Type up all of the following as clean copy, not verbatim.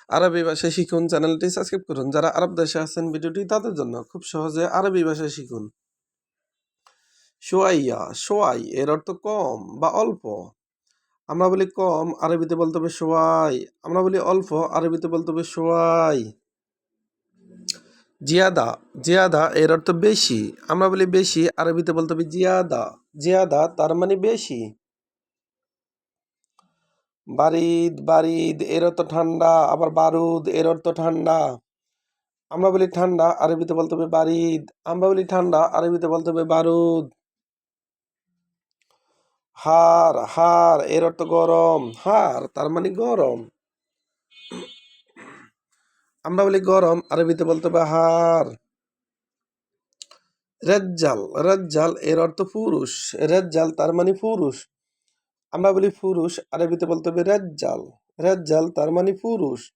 আরবি ভাষা শিখুন চ্যানেলটি সাবস্ক্রাইব করুন। যারা আরব দেশে আছেন ভিডিওটি তাদের জন্য, খুব সহজে আরবি ভাষা শিখুন। শোয়াইয়া, শোয়াই এর অর্থ কম বা অল্প। আমরা বলি কম, আরবিতে বলতে হবে শোয়াই। আমরা বলি অল্প, আরবিতে বলতে হবে শোয়াই। জিয়াদা, জিয়াদা এর অর্থ বেশি। আমরা বলি বেশি, আরবিতে বলতে হবে জিয়াদা। জিয়াদা তার মানে বেশি। বারিদ, বারিদ এর অর্থ ঠান্ডা, আবার বারুদ এর অর্থ ঠান্ডা। আমরা বলি ঠান্ডা, আরবিতে বলতে হবে বারিদ। আমরা বলি ঠান্ডা, আরবিতে বলতে হবে বারুদ। হার, হার এর অর্থ গরম। হার তার মানে গরম। আমরা বলি গরম, আরবিতে বলতে হবে হার। রেজ্জাল, রেজ্জাল এর অর্থ পুরুষ। রেজ্জাল তার মানে পুরুষ। আমরা বলি পুরুষ, আরবিতে বলতে হবে রেজ্জাল। রেজ্জাল তার মানে পুরুষ।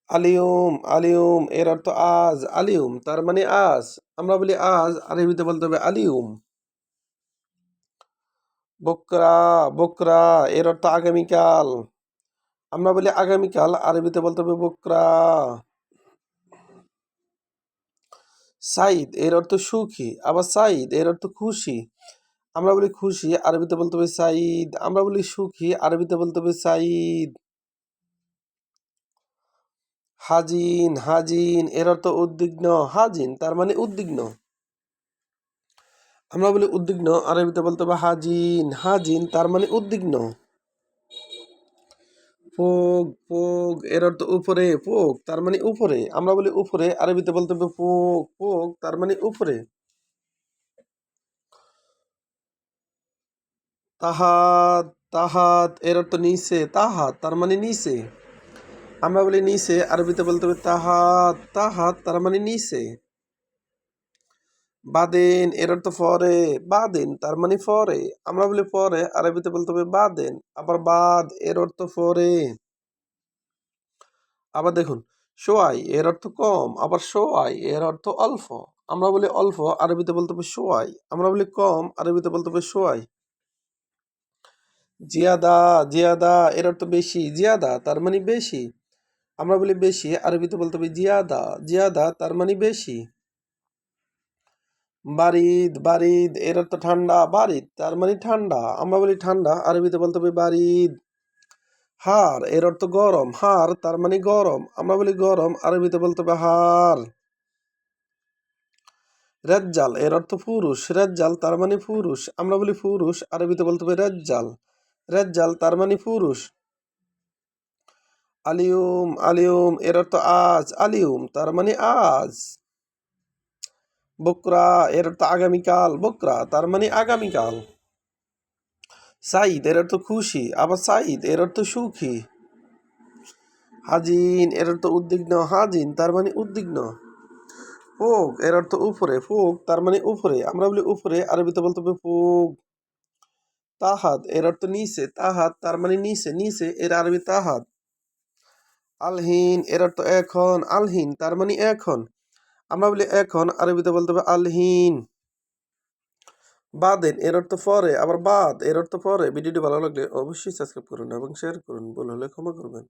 আলিয়ুম, আলিয়ুম এর অর্থ আজ। আলিয়ুম তার মানে আজ। আমরা বলি আজ, আরবিতে বলতে হবে আলিয়ুম। বকরা, বকরা এর অর্থ আগামীকাল। আমরা বলি আগামীকাল, আরবিতে বলতে হবে বকরা। সাইদ এর অর্থ সুখী, আবার সাইদ এর অর্থ খুশি। আমরা বলি খুশি, আরবিতে বলতে হবে সাইদ। আমরা বলি সুখী, আরবিতে বলতে হবে সাইদ। হাজিন, হাজিন এর অর্থ উদ্বিগ্ন। হাজিন তার মানে উদ্বিগ্ন। আমরা বলি উদ্বিগ্ন, আরবিতে বলতে হবে হাজিন। হাজিন তার মানে উদ্বিগ্ন। ফোগ, ফোগ এর অর্থ উপরে। ফোগ তার মানে উপরে। আমরা বলি উপরে, আরবিতে বলতে হবে ফোগ। ফোগ তার মানে উপরে। তাহাত, তাহাত এর অর্থ নিচে। তাহাত তার মানে নিচে। আমরা বলি নিচে, আরবিতে বলতে হবে তাহাত। তাহাত তার মানে নিচে। বাদেন এর অর্থ পরে। বাদেন তার মানে পরে। আমরা বলি পরে, আরবিতে বলতে হবে বাদেন। আবার বাদ এর অর্থ পরে। আবার দেখুন, সোয়াই এর অর্থ কম, আবার সোয়াই এর অর্থ অল্প। আমরা বলি অল্প, আরবিতে বলতে হবে সোয়াই। আমরা বলি কম, আরবিতে বলতে হবে সোয়াই। জিয়াদা, জিয়াদা এর অর্থ বেশি। জিয়াদা তার মানে বেশি। আমরা বলি বেশি, আরবিতে বলতে হবে জিয়াদা। জিয়াদা তার মানে বেশি। বারিদ, বারিদ এর অর্থ ঠান্ডা। বারিদ তার মানে ঠান্ডা। আমরা বলি ঠান্ডা, আরবিতে বলতে হবে বারিদ। হার এর অর্থ গরম। হার তার মানে গরম। আমরা বলি গরম, আরবিতে বলতে হবে হার। রেজ্জাল এর অর্থ পুরুষ। রেজ্জাল তার মানে পুরুষ। আমরা বলি পুরুষ, আরবিতে বলতে হবে রেজ্জাল। রেজ্জাল তার মানে পুরুষ। আলিয়ুম, আলিয়ুম এর অর্থ আজ। আলিয়ুম তার মানে আজ। বকরা এর অর্থ আগামীকাল। বকরা তার মানে আগামীকাল। সাইদ এর অর্থ খুশি, আবার সাইদ এর অর্থ সুখী। হাজিন এর অর্থ উদ্বিগ্ন। হাজিন তার মানে উদ্বিগ্ন। ফোক এর অর্থ উপরে। ফোক তার মানে উপরে। আমরা বলি উপরে, আরবিতে বলতে হবে ফোক। তাহাত এর অর্থ নিচে। তাহাত তার মানে নিচে। নিচে এর আরবি তাহাত। আলহিন এর অর্থ এখন। আলহিন তার মানে এখন। আমরা বলি এখন, আরবিতে বলতে হবে আলহিন। বাদেন এর অর্থ পরে, আবার বাদ এর অর্থ পরে। ভিডিওটি ভালো লাগলে অবশ্যই সাবস্ক্রাইব করুন এবং শেয়ার করুন। ভুল হলে ক্ষমা করবেন।